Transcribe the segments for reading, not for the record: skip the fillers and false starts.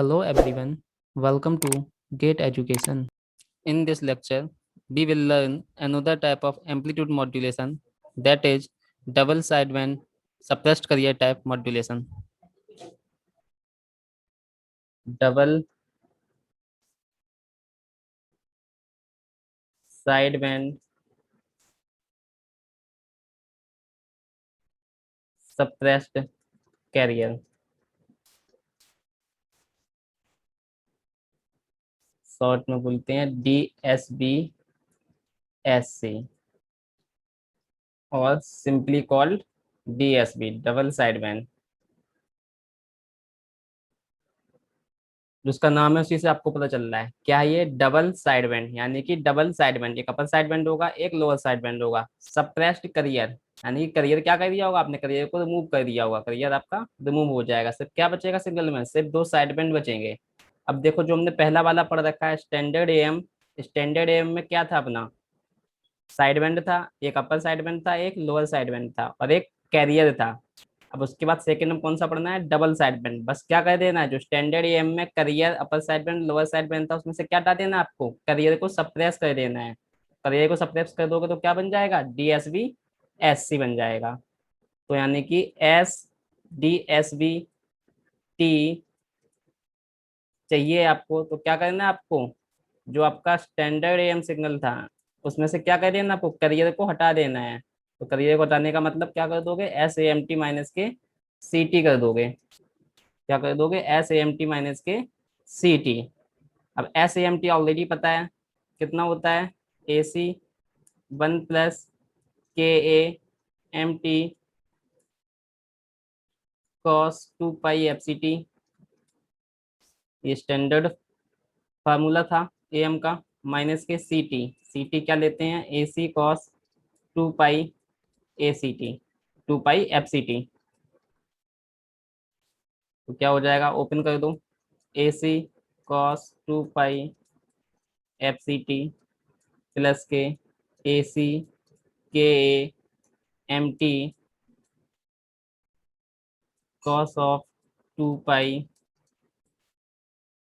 Hello everyone, welcome to Gate Education. In this lecture, we will learn another type of amplitude modulation, that is double sideband suppressed carrier type modulation. Double sideband suppressed carrier, short में बोलते हैं DSBSC और simply called DSB double sideband. जिसका नाम है उसी से आपको पता चल रहा है क्या है ये डबल साइड बैंड, यानी कि डबल साइड बैंड, एक अपर साइड बैंड होगा एक लोअर साइड बैंड होगा। सप्रेस्ड करियर यानी कि करियर क्या कर दिया होगा आपने, करियर को रिमूव कर दिया होगा, करियर आपका रिमूव हो जाएगा, सिर्फ क्या बचेगा सिग्नल में, सिर्फ दो साइड बैंड बचेंगे। अब देखो जो हमने पहला वाला पढ़ रखा है स्टैंडर्ड एम, स्टैंडर्ड एम में क्या था अपना, साइड बैंड था, एक अपर साइड बैंड था एक लोअर साइड बैंड था और एक कैरियर था। अब उसके बाद सेकंड में कौन सा पढ़ना है, डबल साइड बैंड। बस क्या कर देना है, जो स्टैंडर्ड एम में करियर अपर side band lower side band था उसमें से क्या हटा देना है आपको, करियर को सप्रेस कर देना है। करियर को सप्रेस कर दोगे तो क्या बन जाएगा, DSB SC बन जाएगा। तो यानी कि DSB T चाहिए आपको, तो क्या करना है आपको, जो आपका स्टैंडर्ड एम सिग्नल था उसमें से क्या कर देना आपको, करियर को हटा देना है। तो करियर को हटाने का मतलब क्या कर दोगे, SAMT-के CT कर दोगे। क्या कर दोगे, SAMT-के CT। अब SAMT ऑलरेडी पता है कितना होता है, AC 1 + KA MT cos 2π FCT। ये स्टैंडर्ड फार्मूला था AM का, माइनस के CT क्या लेते हैं, AC cos 2π ACT 2π FCT। तो क्या हो जाएगा, ओपन कर दो, AC cos 2π FCT प्लस के AC KA MT cos of 2π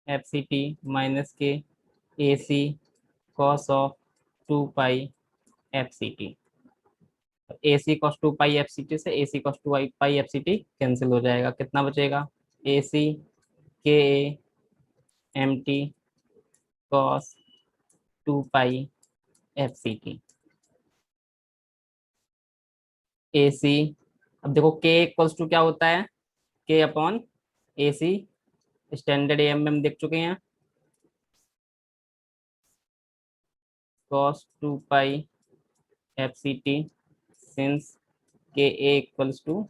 FCT minus के AC cos of 2π FCT। AC cos 2π FCT से AC cos 2π FCT कैंसिल हो जाएगा, कितना बचेगा, AC KA MT cos 2π FCT। AC, अब देखो K इक्वल्स टू क्या होता है, K/AC। स्टैंडर्ड एम में हम देख चुके हैं, cos 2π FCT since KA =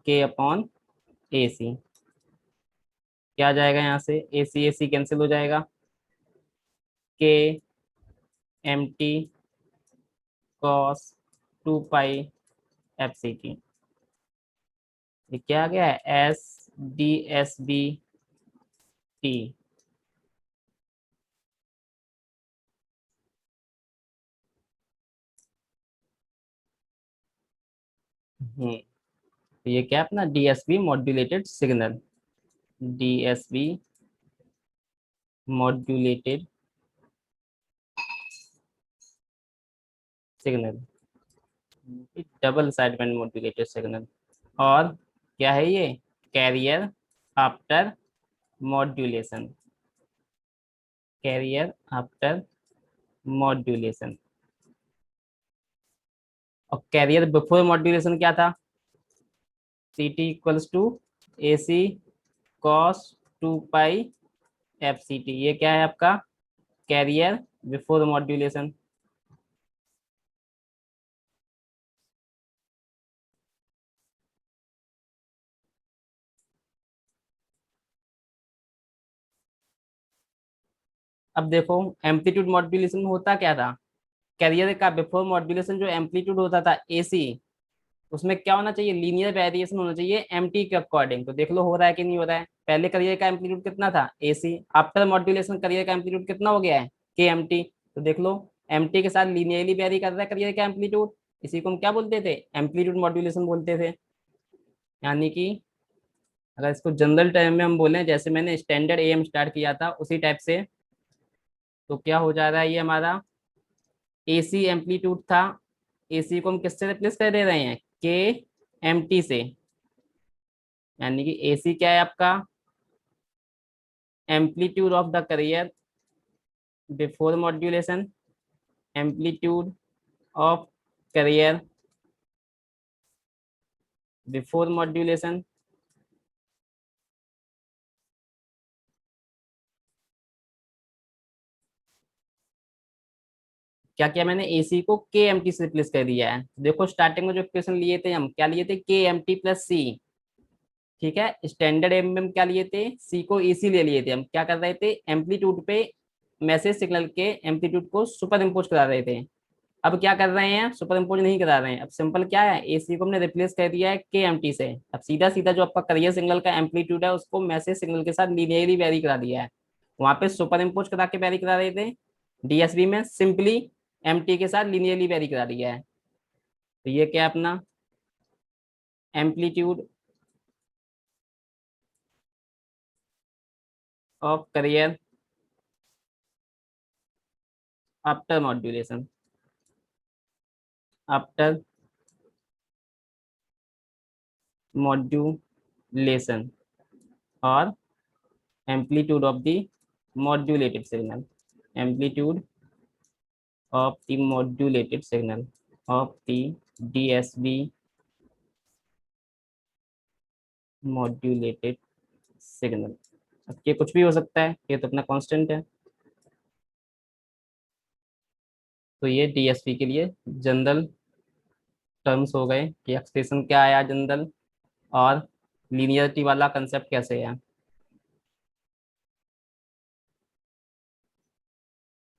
K/AC। क्या आ जाएगा यहाँ से, AC कैंसिल हो जाएगा, KMT cos 2π FCT। ये क्या आ गया है, SDSBT। तो ये क्या है अपना DSB modulated signal, DSB modulated signal, double sideband modulated signal. और क्या है ये, carrier after modulation, carrier after modulation. और कैरियर बिफोर मॉड्यूलेशन क्या था, CT = AC cos 2π FCT। ये क्या है आपका कैरियर बिफोर मॉड्यूलेशन। अब देखो एम्पलीट्यूड मॉड्यूलेशन में होता क्या था, कैरियर का बिफोर मॉड्यूलेशन जो एम्पलीट्यूड होता था AC, उसमें क्या होना चाहिए, लीनियर वेरिएशन होना चाहिए MT के अकॉर्डिंग। तो देख लो हो रहा है कि नहीं हो रहा है, पहले करियर का एम्पलीट्यूड कितना था AC, आफ्टर मॉड्यूलेशन करियर का एम्पलीट्यूड कितना हो गया है KMT। तो देख लो MT के साथ लीनियरली वेरी कर रहा है करियर का एम्पलीट्यूड, इसी को हम क्या बोलते थे, एम्पलीट्यूड मॉड्यूलेशन बोलते थे। यानी कि अगर इसको जनरल टर्म में हम बोलें, जैसे मैंने स्टैंडर्ड एम स्टार्ट किया था उसी टाइप से, तो क्या हो जा रहा है, ये हमारा एसी एम्पलीट्यूड था। एसी को हम किससे रिप्लेस कर दे रहे हैं, के एम टी से। यानी कि एसी क्या है आपका, amplitude of the career before modulation, amplitude of career before modulation. क्या किया मैंने, एसी को के एम टी से रिप्लेस कर दिया है। देखो स्टार्टिंग में जो इक्वेशन लिए थे हम, क्या लिए थे, के एम टी प्लस सी। ठीक है, स्टैंडर्ड एम में हम क्या लिए थे, सी को एसी ले लिए थे। हम क्या कर रहे थे, एम्पलीट्यूड पे मैसेज सिग्नल के एम्पलीट्यूड को सुपर इम्पोज करा रहे थे। अब क्या कर रहे हैं, सुपर इम्पोज नहीं करा रहे हैं। अब सिंपल क्या है, एसी को हमने रिप्लेस कर दिया है के एम टी से। अब सीधा सीधा जो आपका करियर सिग्नल का एम्पलीट्यूड है उसको मैसेज सिग्नल के साथ लीनियरली वेरी करा दिया है। वहां पे सुपर इम्पोज करा के वेरी करा रहे थे, डीएसबी में सिंपली एमटी के साथ लीनियरली वेरी करा दिया है। तो ये क्या है अपना amplitude of carrier after modulation, after modulation, और amplitude of the modulated signal, amplitude of the modulated signal of the DSB modulated signal। अब ये कुछ भी हो सकता है, ये तो अपना कांस्टेंट है। तो ये डीएसपी के लिए जनरल टर्म्स हो गए कि एक्सप्रेशन क्या आया जनरल, और लीनियरिटी वाला कंसेप्ट कैसे है।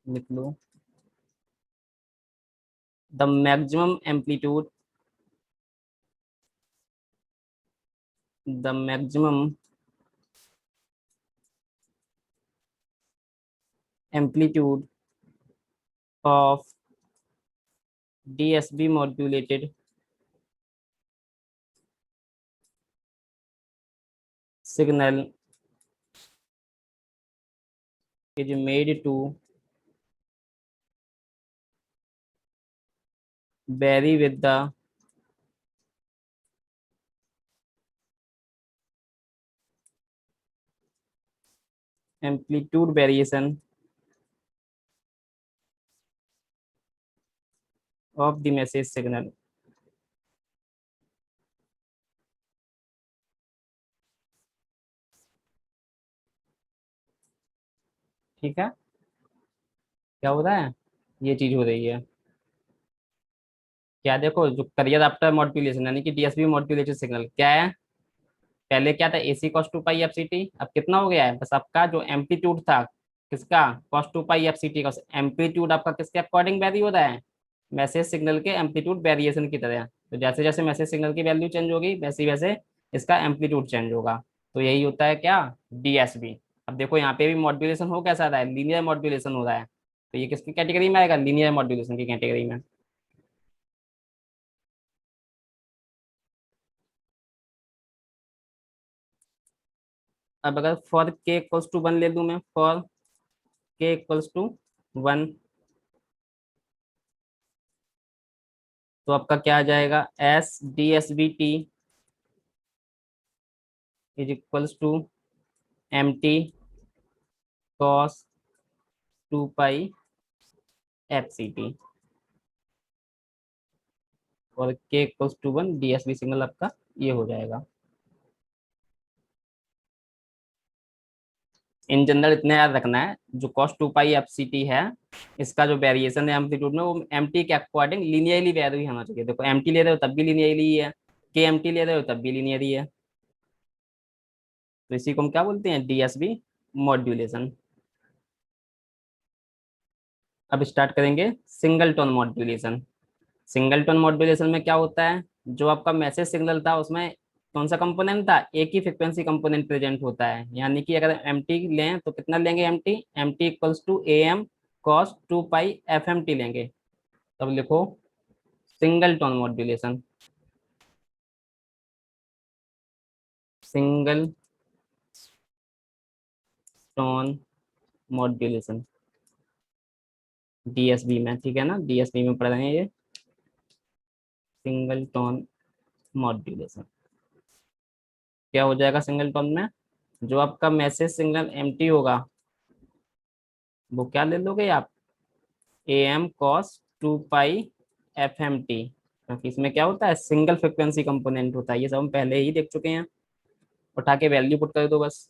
लिख लो, the maximum amplitude, the maximum amplitude of DSB modulated signal is made to vary with the amplitude variation of the message signal। ठीक है, क्या हो रहा है, ये चीज हो रही है। क्या देखो, जो करियर आफ्टर मॉड्यूलेशन यानी कि डीएसपी मॉड्यूलेटेड सिग्नल क्या है, पहले क्या था, AC cos two pi F C T. अब कितना हो गया है, बस आपका जो एम्पलीट्यूड था किसका, cos two pi F C T का, एम्पलीट्यूड आपका किसके अकॉर्डिंग वेरी हो रहा है, मैसेज सिग्नल के एम्पलीट्यूड वेरिएशन की तरह। तो जैसे जैसे मैसेज सिग्नल की वैल्यू चेंज होगी वैसे वैसे इसका एम्पलीट्यूड चेंज होगा। तो यही होता है क्या, डीएसबी। अब देखो यहाँ पे भी मॉड्यूलेशन हो कैसा रहा है, लीनियर मॉड्यूलेशन हो रहा है। तो ये किसकी कैटेगरी में आएगा, लीनियर मॉड्यूलेशन की कैटेगरी में। अब अगर फॉर के इक्वल्स टू वन ले लूँ मैं, फॉर के इक्वल्स टू वन, तो आपका क्या आ जाएगा, S D S B T is equals to M T cos two pi F C T, और K equals to one D S B signal आपका ये हो जाएगा। इन जनरल इतना याद रखना है, जो cos two pi F C T है, इसका जो वेरिएशन है एम्पलीट्यूड में, वो एम टी के अकॉर्डिंग लीनियरली वेरी होना चाहिए। देखो एम टी ले रहे हो तब भी लीनियरली है, के एम टी ले रहे हो तब भी लीनियरली है। तो इसी को हम क्या बोलते हैं, डीएसबी मॉड्यूलेशन। अब स्टार्ट करेंगे single tone modulation. Single tone modulation में क्या होता है, जो आपका मैसेज सिग्नल था उसमें कौन सा कंपोनेंट था, एक ही फ्रिक्वेंसी कंपोनेंट प्रेजेंट होता है। यानी कि अगर एम टी लें तो कितना लेंगे, M T equals to A M cos two pi F M T लेंगे। तब लिखो single tone modulation. Single tone modulation, DSB में, ठीक है ना, डीएसबी में पढ़ रहे हैं ये, सिंगल टोन मॉड्यूलेशन। क्या हो जाएगा सिंगल टोन में? जो आपका मैसेज सिग्नल एम्प्टी होगा वो क्या ले लोगे आप, A M cos 2 pi F M T, क्योंकि इसमें क्या होता है, सिंगल फ्रिक्वेंसी कंपोनेंट होता है, ये सब हम पहले ही देख चुके हैं। उठा के वैल्यू पुट कर दो बस।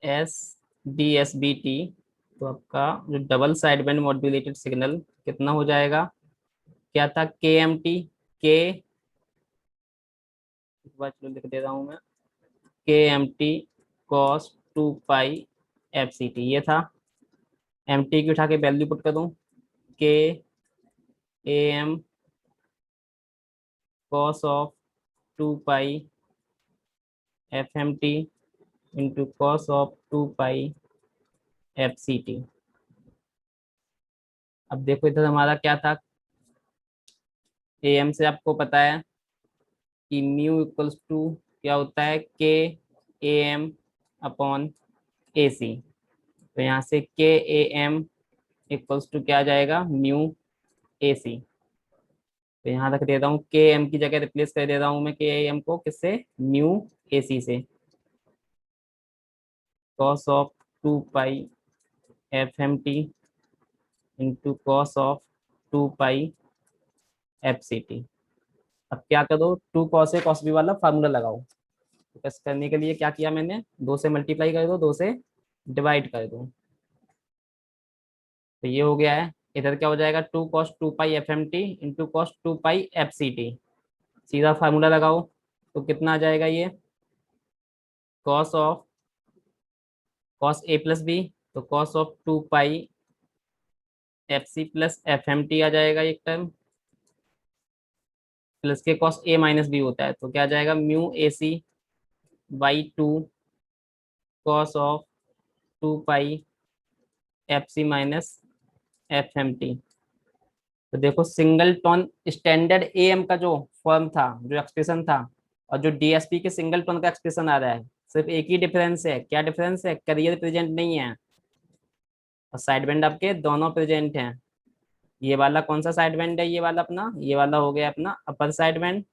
S D S B T, तो आपका जो double side band modulated signal कितना हो जाएगा, क्या था, के एम टी, के, एक बार चलो लिख दे रहा हूँ मैं, के M T cos 2 pi F C T, ये था। एम टी की उठा के वैल्यू पुट कर दूं, K A M cos of 2 pi F M T into cos of 2 pi F C T. अब देखो इधर हमारा क्या था, ए एम से आपको पता है कि म्यू इक्वल्स टू क्या होता है, के ए एम अपॉन ए सी। तो यहाँ से के ए एम इक्वल्स टू क्या आ जाएगा, म्यू ए सी। तो यहाँ रख देता हूँ, के एम की जगह रिप्लेस कर दे रहा हूँ मैं के एम को, किससे, म्यू ए सी से, cos of 2 pi F M T into cos of 2 pi F C T. अब क्या करो, two cos A cos B वाला फार्मूला लगाओ। तो बस करने के लिए क्या किया मैंने, 2 से मल्टीप्लाई कर दो, 2 से डिवाइड कर दो, तो ये हो गया है। इधर क्या हो जाएगा, 2 cos 2 pi F M T into cos 2 pi F C T, सीधा फार्मूला लगाओ। तो कितना आ जाएगा ये, cos of cos A plus B, तो cos of 2 pi F C plus F M T आ जाएगा एक टर्म, प्लस के कॉस ए माइनस बी होता है, तो क्या आ जाएगा, mu A C by 2 cos of 2 pi F C minus F M T. तो देखो single tone standard A M का जो फॉर्म था, जो एक्सप्रेशन था, और जो डीएसपी के सिंगल टोन का एक्सप्रेशन आ रहा है, सिर्फ एक ही डिफरेंस है, क्या डिफरेंस है, करियर प्रेजेंट नहीं है और साइड बैंड आपके दोनों प्रेजेंट हैं। ये वाला कौन सा साइड बैंड है, ये वाला अपना, ये वाला हो गया अपना अपर साइड बैंड,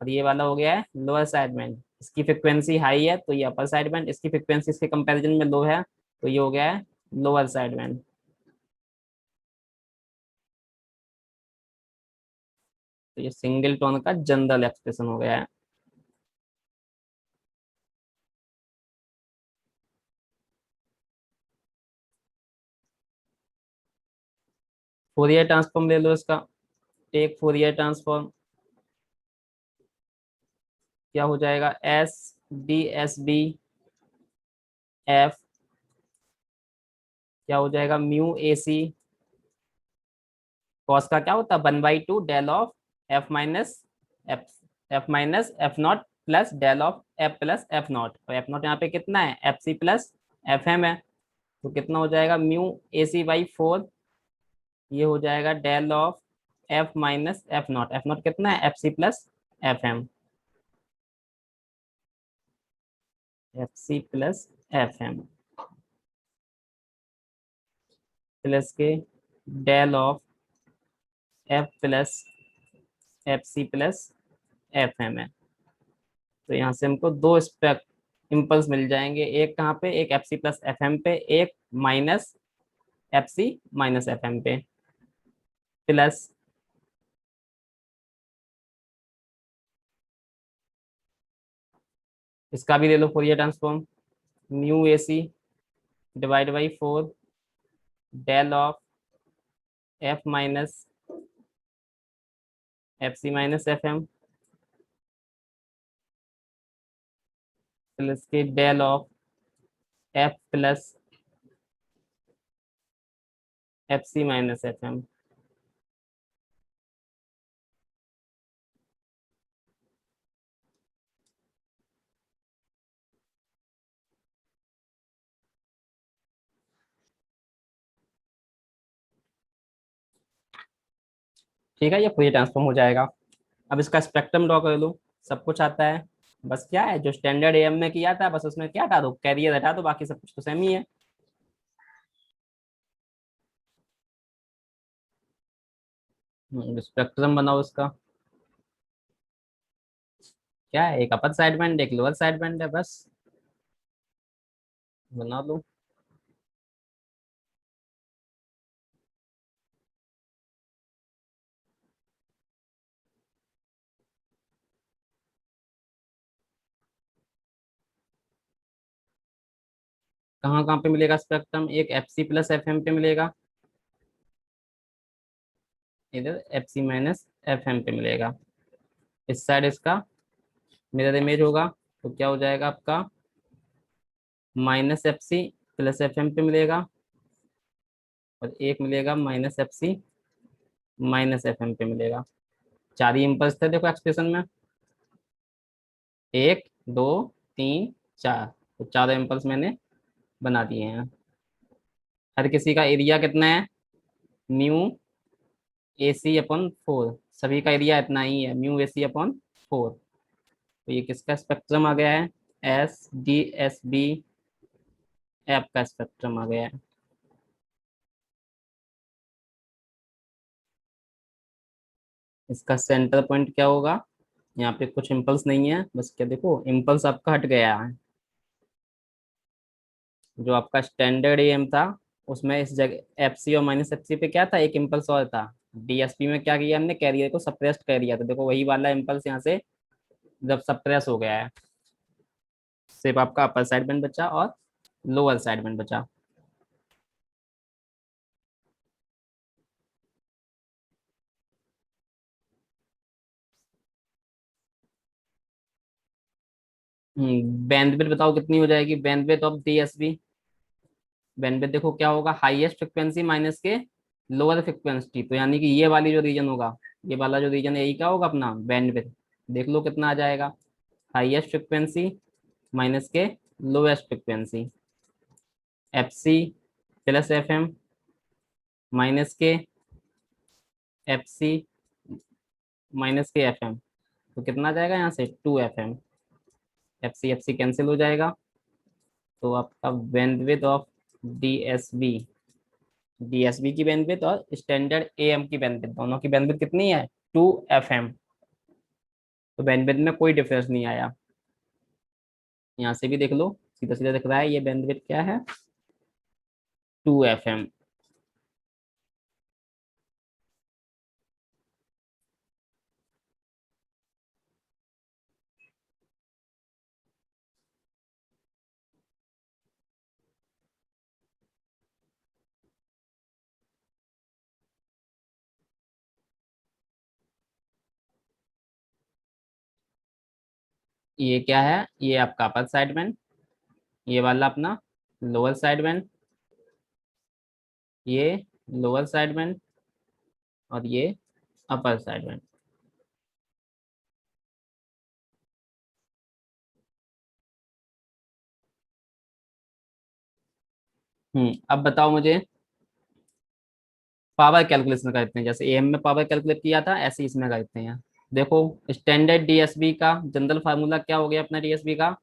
और ये वाला हो गया है लोअर साइड बैंड। इसकी फ्रिक्वेंसी हाई है तो ये अपर साइड बैंड, इसकी फ्रिक्वेंसी इसके कंपैरिजन में लो है तो ये हो गया है लोअर साइड बैंड। तो ये सिंगल टोन का जनरल एक्सप्रेशन हो गया है। फोरियर ट्रांसफॉर्म ले लो इसका, टेक फोरियर ट्रांसफॉर्म, क्या हो जाएगा, S D S B F, क्या हो जाएगा, म्यू ए सी, कॉस का क्या होता है 1/2 del of F minus F, F minus F naught plus del of F plus F naught, और एफ नॉट यहाँ पे कितना है, F C plus F M है, तो कितना हो जाएगा, म्यू ए सी बाई 4, ये हो जाएगा del of F minus F not, F not कितना है, F C plus F M, F C plus F M plus के del of F plus F C plus F M है। तो यहाँ से हमको दो स्पेक इम्पल्स मिल जाएंगे, एक कहाँ पे, एक F C plus F M पे, एक minus F C minus F M पे, प्लस इसका भी ले लो Fourier transform, mu A C divide by 4 del of F minus F C minus F M plus के del of F plus F C minus F M. ठीक है, ये Fourier transform हो जाएगा। अब इसका स्पेक्ट्रम ड्रॉ कर लो, सब कुछ आता है। बस क्या है, जो स्टैंडर्ड एएम में किया था बस उसमें क्या हटा दो, कैरियर हटा दो, बाकी सब कुछ तो सेम ही है। स्पेक्ट्रम बनाओ इसका। क्या है, एक अपर साइड बैंड एक लोअर साइड बैंड है बस, बना लो। कहाँ कहाँ पे मिलेगा स्पेक्ट्रम, एक F C plus F M पे मिलेगा, इधर F C minus F M पे मिलेगा। इस साइड इसका मिरर इमेज होगा, तो क्या हो जाएगा आपका, minus F C plus F M पे मिलेगा, और एक मिलेगा minus F C minus F M पे मिलेगा। चार ही इम्पल्स थे देखो एक्सप्रेशन में, एक, दो, तीन, चार, तो चारों इम्पल्स मैंने बना दिए हैं। हर किसी का एरिया कितना है, mu A C upon four, सभी का एरिया इतना ही है, mu A C upon four. तो ये किसका स्पेक्ट्रम आ गया है, S D S B F का स्पेक्ट्रम आ गया है। इसका सेंटर पॉइंट क्या होगा, यहाँ पे कुछ इम्पल्स नहीं है, बस क्या देखो इम्पल्स आपका हट गया है। जो आपका स्टैंडर्ड एम था उसमें इस जगह एफ सी और माइनस एफ सी पे क्या था, एक इम्पल्स और था। डीएसपी में क्या किया हमने, कैरियर को सप्रेस्ड कर दिया, तो देखो वही वाला इम्पल्स यहाँ से जब सप्रेस हो गया है, सिर्फ आपका अपर साइड बैंड बचा और लोअर साइड बैंड बचा। बैंडविड्थ बताओ कितनी हो जाएगी, बैंडविड्थ ऑफ डीएसबी। बैंडविड्थ देखो क्या होगा, हाईएस्ट फ्रिक्वेंसी माइनस के लोअर फ्रिक्वेंसी, तो यानी कि ये वाली जो रीजन होगा, ये वाला जो रीजन है यही क्या होगा अपना बैंडविड्थ। देख लो कितना आ जाएगा, हाईएस्ट फ्रिक्वेंसी माइनस के lowest frequency, F C plus F M minus के एफ सी माइनस के एफ एम, तो कितना आ जाएगा यहाँ से, two F M. F C cancel हो जाएगा, तो आपका bandwidth of D S B, DSB की बैंडविड्थ और स्टैंडर्ड एएम की बैंडविड्थ, दोनों की बैंडविड्थ कितनी है, टू एफ एम। तो बैंडविड्थ में कोई डिफरेंस नहीं आया, यहाँ से भी देख लो, सीधा सीधा दिख रहा है, ये बैंडविड्थ क्या है, टू एफ एम। ये क्या है, ये आपका अपर साइड बैंड, ये वाला अपना लोअर साइड बैंड, ये लोअर साइड बैंड, और ये अपर साइड बैंड। अब बताओ मुझे, पावर कैलकुलेशन करते हैं, जैसे एएम में पावर कैलकुलेट किया था ऐसे इसमें करते हैं। देखो स्टैंडर्ड डीएसबी का जनरल फार्मूला क्या हो गया अपना डीएसबी का,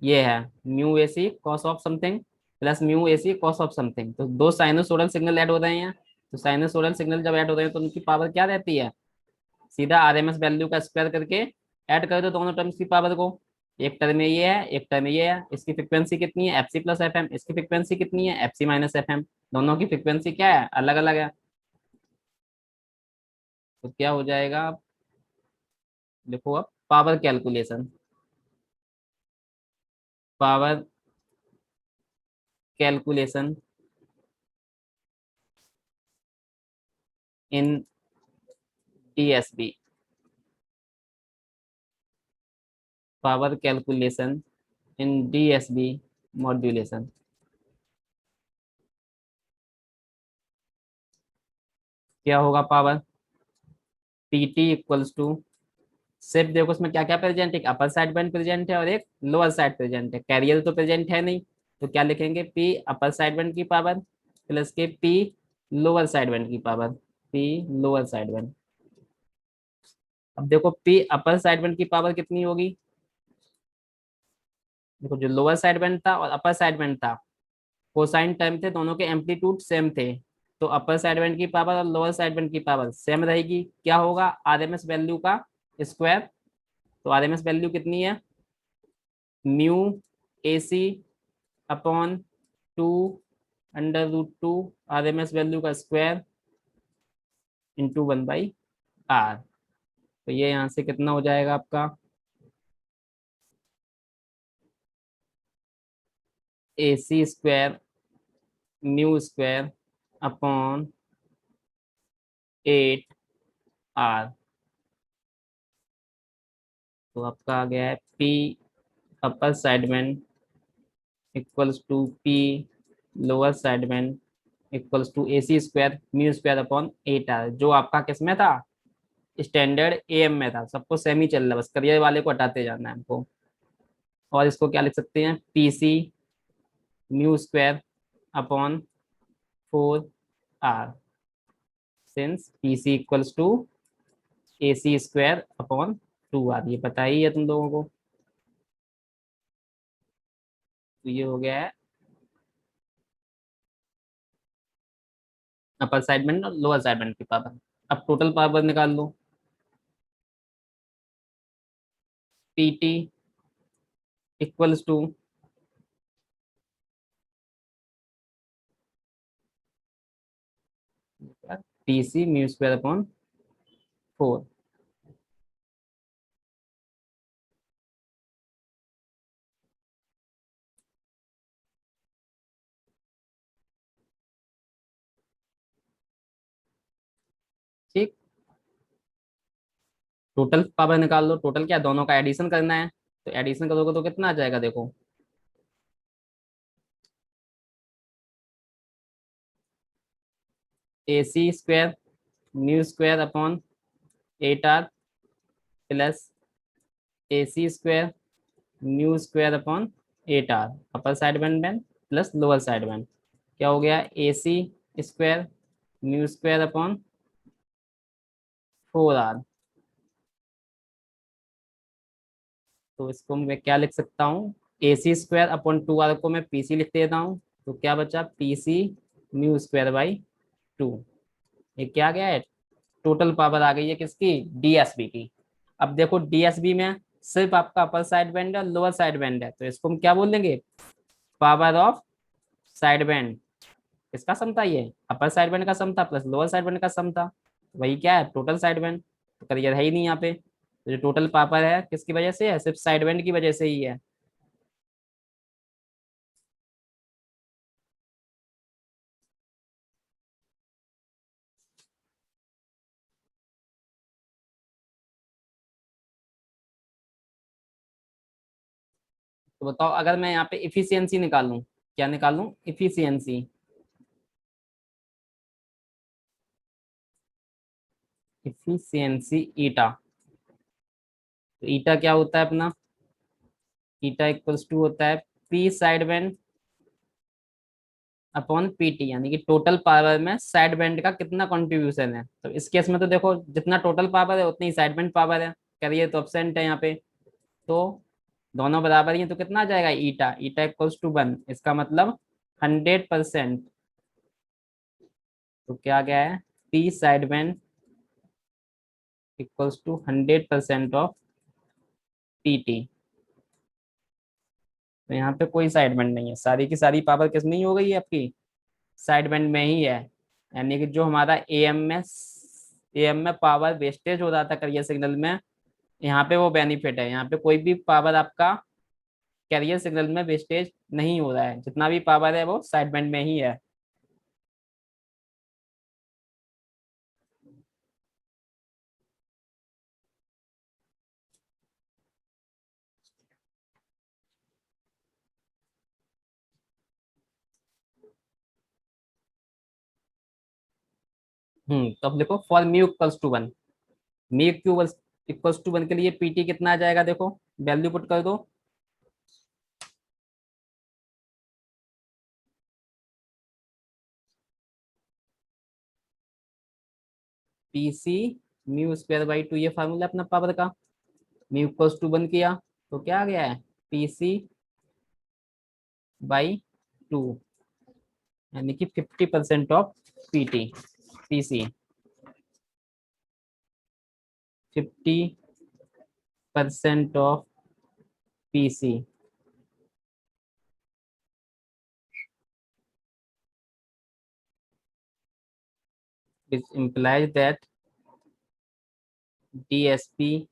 ये है mu A C cos of something plus mu A C cos of something, तो दो साइनोसोडल सिग्नल ऐड हो रहे हैं, तो साइनोसोडल सिग्नल जब ऐड हो रहे हैं तो उनकी पावर क्या रहती है, सीधा आरएमएस वैल्यू का स्क्वायर करके ऐड कर दो दोनों टर्म्स की पावर को। एक टर्म में ये है, एक टर्म में ये है, इसकी फ्रिक्वेंसी कितनी है, F C plus F M, इसकी फ्रिक्वेंसी कितनी है, F C minus F M, दोनों की फ्रिक्वेंसी क्या है, अलग अलग है। तो क्या हो जाएगा, देखो अब power calculation, power calculation in DSB, power calculation in DSB modulation. क्या होगा पावर, पीटी इक्वल्स टू, सिर्फ देखो उसमें क्या क्या प्रेजेंट है, एक अपर साइड बैंड प्रेजेंट है और एक लोअर साइड प्रेजेंट है, कैरियर तो प्रेजेंट है नहीं, तो क्या लिखेंगे, पी अपर साइड बैंड की पावर प्लस के पी लोअर साइड बैंड की power, P lower side band. अब देखो पी अपर साइड बैंड की पावर कितनी होगी। देखो जो लोअर साइड बैंड था और अपर साइड बैंड था, कोसाइन टर्म थे, दोनों के एम्पलीट्यूड सेम थे। तो अपर साइड बैंड की पावर और लोअर साइड बैंड की पावर सेम रहेगी। क्या होगा, आरएमएस वैल्यू का स्क्वायर। तो आरएमएस वैल्यू कितनी है, mu A C upon 2 √2 RMS value का स्क्वायर इंटू 1/r। तो ये यहाँ से कितना हो जाएगा आपका, A C square mu square upon 8r। तो आपका आ गया है P upper sideband equals to P lower sideband equals to A C square mu square upon 8r, जो आपका किस में था, स्टैंडर्ड एएम में था। सबको सेम ही चल रहा है, बस करियर वाले को हटाते जाना है हमको। और इसको क्या लिख सकते हैं, P C mu square upon 4r, since P C equals to A C square upon 2r। ये पता ही है तुम लोगों को। तो ये हो गया है अपर साइडमेंट और लोअर साइडमेंट की पावर। अब टोटल पावर निकाल लो। P T equals to P C mu square upon 4। ठीक, टोटल पावर निकाल लो। टोटल क्या, दोनों का एडिशन करना है। तो एडिशन करोगे तो कितना आ जाएगा, देखो A C square mu square upon 8r plus A C square mu square upon 8r upper side band band plus lower side band. क्या हो गया, A C square mu square upon 4r। तो इसको मैं क्या लिख सकता हूँ, ए सी स्क्वायर अपॉन 2r को मैं पी सी लिख देता हूँ। तो क्या बचा, P C mu square by 2। ये क्या गया है, टोटल पावर आ गई है किसकी, डीएसबी की। अब देखो डीएसबी में सिर्फ आपका अपर साइड बैंड है, लोअर साइड बैंड है, तो इसको हम क्या बोल देंगे, पावर ऑफ साइड बैंड। किसका सम था ये, अपर साइड बैंड का सम था प्लस लोअर साइड बैंड का सम था। वही क्या है, टोटल साइड बैंड। तो करियर है ही नहीं यहाँ पे। तो जो टोटल पावर है किसकी वजह से है, सिर्फ साइड बैंड की वजह से ही है। तो बताओ, अगर मैं यहाँ पे इफिशियंसी निकालूं, क्या निकालूं, इफिशियंसी। इफिशियंसी ईटा। तो ईटा क्या होता है अपना, ईटा इक्वल्स टू होता है P side band upon PT, यानी कि टोटल पावर में साइड बैंड का कितना कंट्रीब्यूशन है। तो इस केस में तो देखो जितना टोटल पावर है उतनी साइड बैंड पावर है। करिए तो एब्सेंट है यहाँ पे। तो दोनों बराबर ही हैं, तो कितना आ जाएगा, ईटा ईटा इक्वल्स टू 1। इसका मतलब 100%। तो क्या गया है, P side band equals to 100% of PT. तो यहाँ पे कोई साइड बैंड नहीं है, सारी की सारी पावर किस में ही हो गई है आपकी, साइड बैंड में ही है। यानी कि जो हमारा एएम में पावर वेस्टेज हो रहा था करियर सिग्नल में, यहाँ पे वो बेनिफिट है। यहाँ पे कोई भी पावर आपका कैरियर सिग्नल में वेस्टेज नहीं हो रहा है, जितना भी पावर है वो साइड बैंड में ही है। तो अब देखो for mu equals to 1, mu Q equals to 1 के लिए पीटी कितना आ जाएगा, देखो वैल्यू पुट कर दो। P C mu square by two, ये फार्मूला अपना पावर का। म्यू इक्वल्स टू 1 किया तो क्या आ गया है, पीसी बाई टू, यानी कि 50% of PT, PC 50% of PC. Which implies that DSP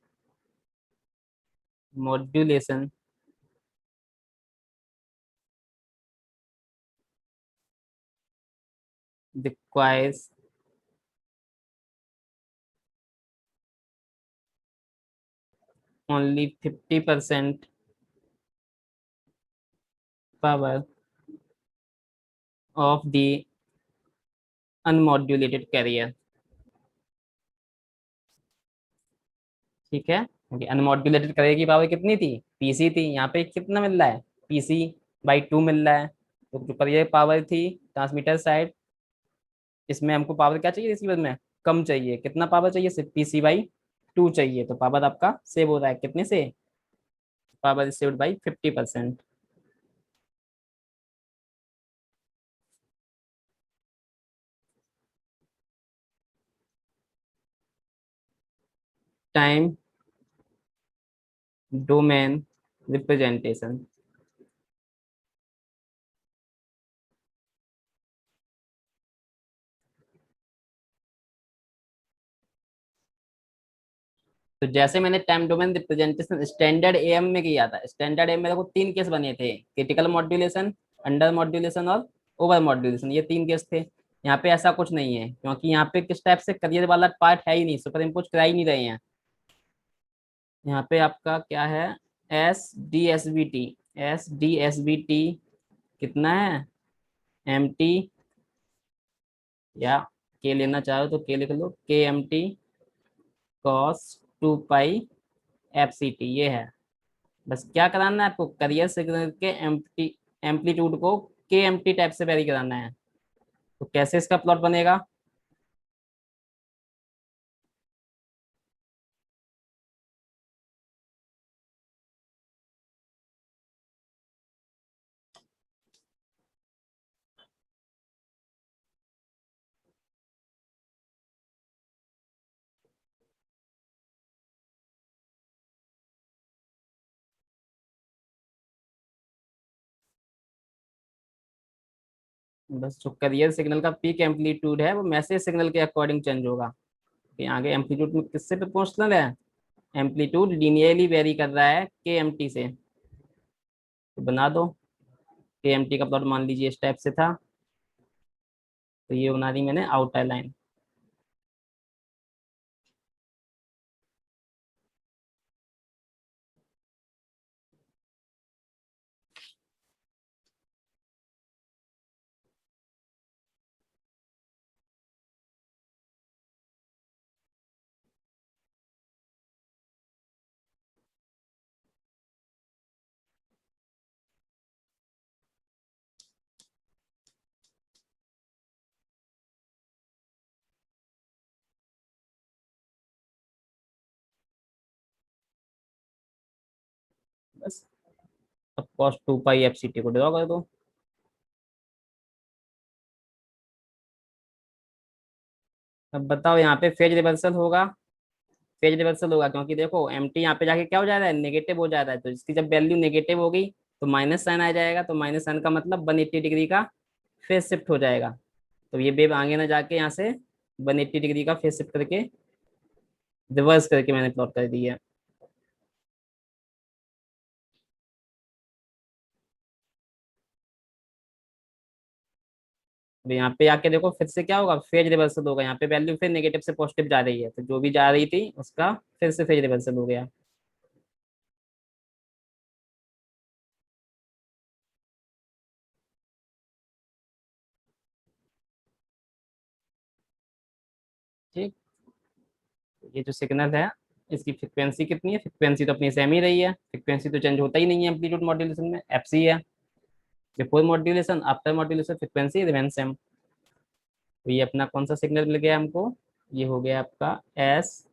modulation requires only 50% power of the unmodulated carrier। ठीक है, क्योंकि अनमॉड्यूलेटेड कैरियर की पावर कितनी थी, पीसी थी। यहाँ पे कितना मिल रहा है, पीसी बाई टू मिल रहा है। तो जो कैरियर पावर थी ट्रांसमीटर साइड, इसमें हमको पावर क्या चाहिए, रिसीवर में कम चाहिए। कितना पावर चाहिए, सिर्फ पीसी बाई टू चाहिए। तो पावर आपका सेव हो रहा है कितने से, power saved by 50%। Time domain representation. तो जैसे मैंने time domain representation standard am में किया था, स्टैंडर्ड एएम में देखो तीन केस बने थे, क्रिटिकल मॉड्यूलेशन, अंडर मॉड्यूलेशन और ओवर मॉड्यूलेशन, ये तीन केस थे। यहाँ पे ऐसा कुछ नहीं है, क्योंकि यहाँ पे किस टाइप से करियर वाला पार्ट है ही नहीं, सुपर इम्पोज करा ही नहीं रहे हैं। यहाँ पे आपका क्या है, S D S B T कितना है, एम टी, या के लेना चाहो तो के लिख लो, के M T cos 2 pi F C T, ये है। बस क्या कराना है आपको, करियर सिग्नल के एम्पलीट्यूड को के एम टी टाइप से वेरी कराना है। तो कैसे इसका प्लॉट बनेगा, बस जो करियर सिग्नल का पीक एम्पलीट्यूड है वो मैसेज सिग्नल के अकॉर्डिंग चेंज होगा। कि आगे एम्पलीट्यूड में किससे प्रोपोर्शनल है, एम्पलीट्यूड लीनियरली वेरी कर रहा है के एम टी से। तो बना दो, के एम टी का प्लॉट मान लीजिए इस टाइप से था। तो ये बना दी मैंने आउटर लाइन। बस अब cos 2 pi F C T को ड्रॉ कर दो। अब बताओ यहाँ पे फेज रिवर्सल होगा, फेज रिवर्सल होगा, क्योंकि देखो एम टी यहाँ पे जाके क्या हो जा रहा है, नेगेटिव हो जा रहा है। तो इसकी जब वैल्यू नेगेटिव होगी तो माइनस साइन आ जाएगा। तो माइनस साइन का मतलब 180 डिग्री का फेज शिफ्ट हो जाएगा। तो ये वेव आगे ना जाके यहाँ से 180 डिग्री का फेज शिफ्ट करके रिवर्स करके मैंने प्लॉट कर दी है। अब यहाँ पे आके देखो फिर से क्या होगा, फेज रिवर्सल होगा। यहाँ पे वैल्यू फिर नेगेटिव से पॉजिटिव जा रही है, तो जो भी जा रही थी उसका फिर से फेज रिवर्सल हो गया। ठीक, ये जो सिग्नल है इसकी फ्रिक्वेंसी कितनी है, फ्रिक्वेंसी तो अपनी सेम ही रही है, फ्रिक्वेंसी तो चेंज होता ही नहीं है एम्पलीट्यूड मॉड्यूलेशन में, एफ सी है। Before modulation after modulation frequency remain same. तो ये अपना कौन सा सिग्नल मिल गया हमको, ये हो गया आपका S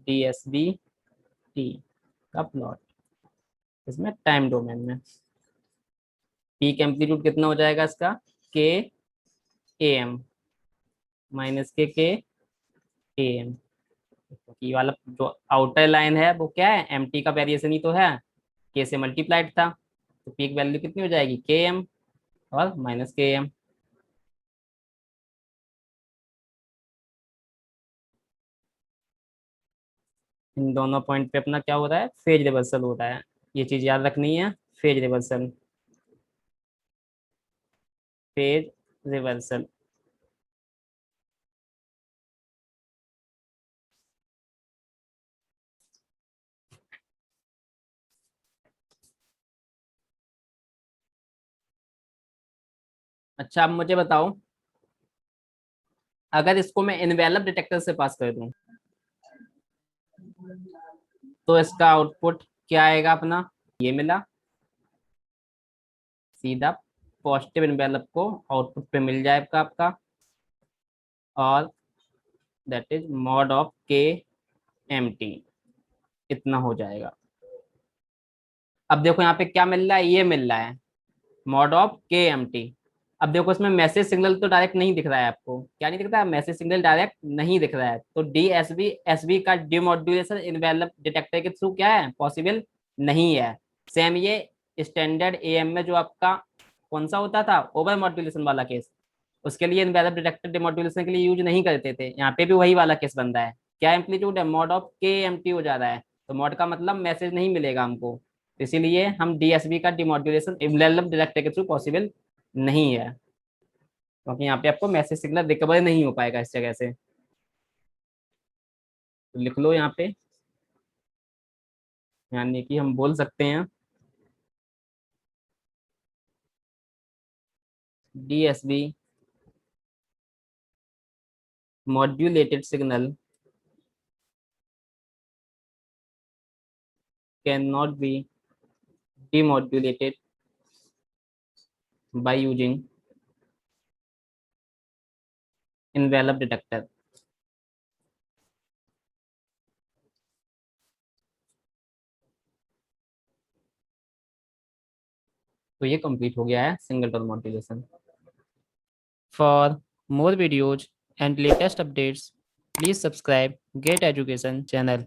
D S B T का प्लॉट, इसमें टाइम डोमेन में। पीक एम्पलीट्यूड कितना हो जाएगा इसका, के ए एम माइनस के ए एम। ये वाला जो आउटर लाइन है वो क्या है, एम टी का वेरिएशन ही तो है, के से मल्टीप्लाइड था, तो पीक वैल्यू कितनी हो जाएगी, के एम और माइनस के एम। इन दोनों पॉइंट पे अपना क्या हो रहा है, फेज रिवर्सल हो रहा है, ये चीज याद रखनी है, फेज रिवर्सल, फेज रिवर्सल। अच्छा अब मुझे बताओ, अगर इसको मैं इनवेलप डिटेक्टर से पास कर दूं तो इसका आउटपुट क्या आएगा अपना, ये मिला, सीधा पॉजिटिव इनवेलप को आउटपुट पे मिल जाएगा आपका, और दैट इज मॉड ऑफ के एम टी, इतना हो जाएगा। अब देखो यहाँ पे क्या मिल रहा है, ये मिल रहा है मॉड ऑफ के एम टी। अब देखो इसमें मैसेज सिग्नल तो डायरेक्ट नहीं दिख रहा है आपको, क्या नहीं दिख रहा है, मैसेज सिग्नल डायरेक्ट नहीं दिख रहा है, तो डी एस बी का डिमोड्यूलेशन इनवेलप डिटेक्टर के थ्रू क्या है, पॉसिबल नहीं है। सेम ये स्टैंडर्ड एएम में जो आपका कौन सा होता था, ओवर मॉड्यूलेशन वाला केस, उसके लिए इनवेलप डिटेक्टर डिमोड्यूलेशन के लिए यूज नहीं करते थे, यहाँ पे भी वही वाला केस बन रहा है। क्या एम्पलीट्यूड है, मॉड ऑफ के एम टी हो जा रहा है, तो मॉड का मतलब मैसेज नहीं मिलेगा हमको, तो इसीलिए हम डीएसबी का डिमोड्यूलेशन इनवेलप डिटेक्टर के थ्रू पॉसिबल नहीं है, क्योंकि यहाँ पे आपको मैसेज सिग्नल रिकवर नहीं हो पाएगा इस जगह से। तो लिख लो यहाँ पे, यानी कि हम बोल सकते हैं DSB modulated signal can not be demodulated by using envelope detector। तो ये कंप्लीट हो गया है single tone modulation. For more videos and latest updates please subscribe get education channel.